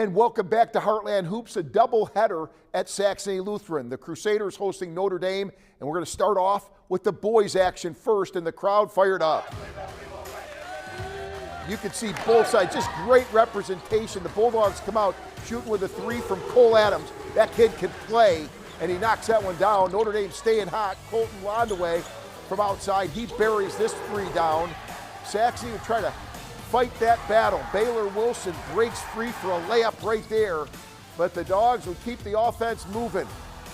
And welcome back to Heartland Hoops, a doubleheader at Saxony Lutheran. The Crusaders hosting Notre Dame, and we're going to start off with the boys' action first, and the crowd fired up. You can see both sides, just great representation. The Bulldogs come out shooting with a three from Cole Adams. That kid can play, and he knocks that one down. Notre Dame staying hot. Colton Londaway from outside. He buries this three down. Saxony would try to fight that battle. Baylor Wilson breaks free for a layup right there, but the Dogs would keep the offense moving,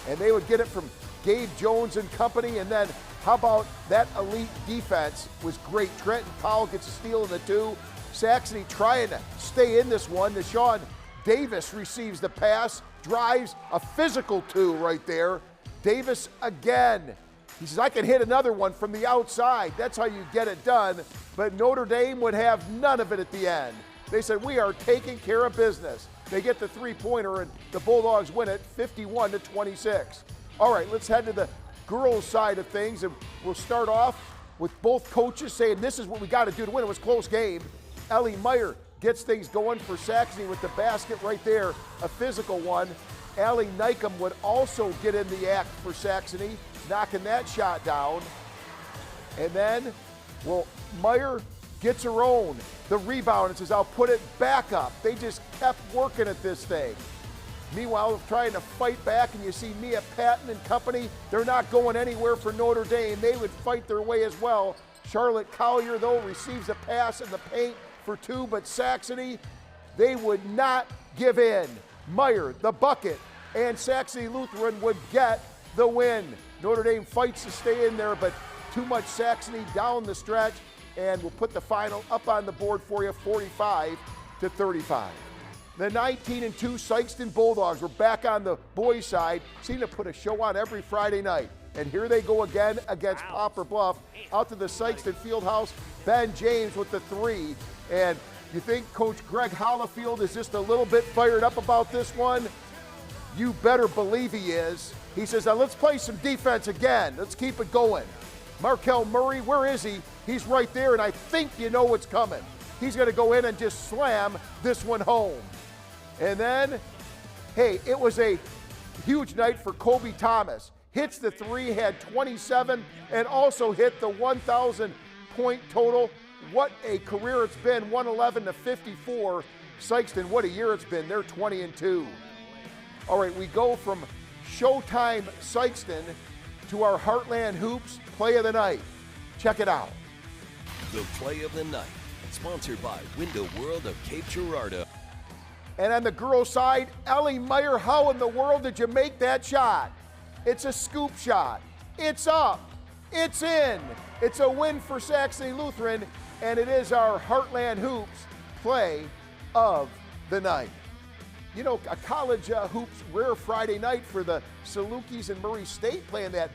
and they would get it from Gabe Jones and company. And then how about that elite defense was great. Trenton Powell gets a steal in the two. Saxony trying to stay in this one. Deshaun Davis receives the pass, drives a physical two right there. Davis again. He says, I can hit another one from the outside. That's how you get it done. But Notre Dame would have none of it at the end. They said, we are taking care of business. They get the three-pointer, and the Bulldogs win it 51-26. All right, let's head to the girls' side of things, and we'll start off with both coaches saying this is what we got to do to win. It was a close game. Ellie Meyer gets things going for Saxony with the basket right there, a physical one. Allie Nykum would also get in the act for Saxony, knocking that shot down. And then, well, Meyer gets her own. The rebound and says, I'll put it back up. They just kept working at this thing. Meanwhile, trying to fight back, and you see Mia Patton and company, they're not going anywhere for Notre Dame. They would fight their way as well. Charlotte Collier, though, receives a pass in the paint for two, but Saxony, they would not give in. Meyer, the bucket, and Saxony Lutheran would get the win. Notre Dame fights to stay in there, but too much Saxony down the stretch, and we'll put the final up on the board for you, 45-35. The 19-2 Sikeston Bulldogs were back on the boys' side, seem to put a show on every Friday night. And here they go again against Poplar Bluff. Out to the Sikeston Fieldhouse, Ben James with the three. And you think Coach Greg Hollifield is just a little bit fired up about this one? You better believe he is. He says, now let's play some defense again. Let's keep it going. Markel Murray, where is he? He's right there, and I think you know what's coming. He's going to go in and just slam this one home. And then, hey, it was a huge night for Kobe Thomas. Hits the three, had 27, and also hit the 1,000-point total. What a career it's been, 111-54. Sikeston, what a year it's been. They're 20-2. All right, we go from Showtime Sikeston to our Heartland Hoops Play of the Night. Check it out. The Play of the Night, sponsored by Window World of Cape Girardeau. And on the girls' side, Ellie Meyer, how in the world did you make that shot? It's a scoop shot. It's up. It's in. It's a win for Saxony Lutheran, and it is our Heartland Hoops Play of the Night. You know, a college hoops rare Friday night for the Salukis and Murray State playing that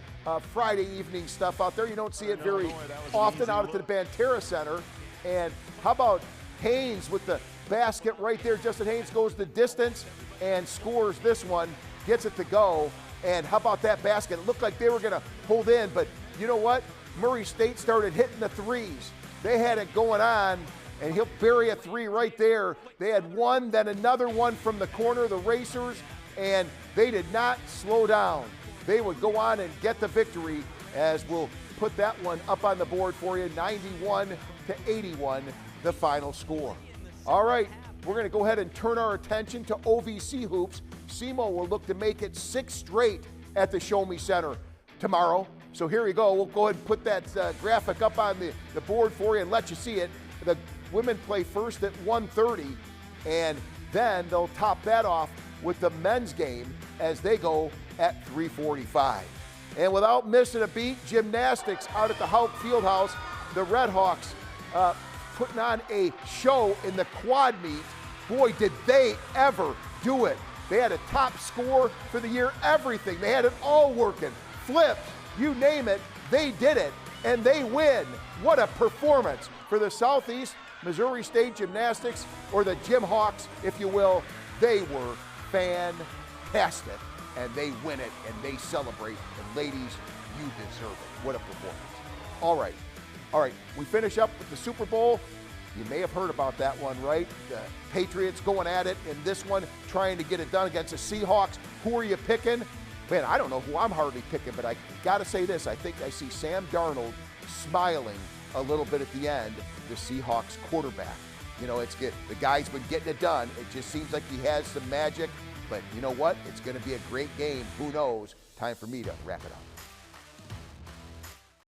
Friday evening stuff out there. You don't see it very often out at the Banterra Center. And how about Haynes with the basket right there? Justin Haynes goes the distance and scores this one, gets it to go. And how about that basket? It looked like they were going to hold in, but you know what? Murray State started hitting the threes. They had it going on, and he'll bury a three right there. They had one, then another one from the corner, the Racers, and they did not slow down. They would go on and get the victory, as we'll put that one up on the board for you, 91-81, the final score. All right, we're going to go ahead and turn our attention to OVC hoops. SEMO will look to make it 6 straight at the Show Me Center tomorrow. So here we go. We'll go ahead and put that graphic up on the board for you and let you see it. The women play first at 1:30, and then they'll top that off with the men's game as they go at 3:45. And without missing a beat, gymnastics out at the Houck Fieldhouse. The Red Hawks putting on a show in the quad meet. Boy, did they ever do it. They had a top score for the year, everything. They had it all working. Flipped, you name it, they did it, and they win. What a performance for the Southeast Missouri State Gymnastics, or the Gym Hawks, if you will. They were fantastic, and they win it, and they celebrate. And ladies, you deserve it. What a performance. All right, we finish up with the Super Bowl. You may have heard about that one, right? The Patriots going at it in this one, trying to get it done against the Seahawks. Who are you picking? Man, I don't know who I'm hardly picking, but I got to say this. I think I see Sam Darnold smiling a little bit at the end, the Seahawks quarterback. You know, the guy's been getting it done. It just seems like he has some magic. But you know what? It's going to be a great game. Who knows? Time for me to wrap it up.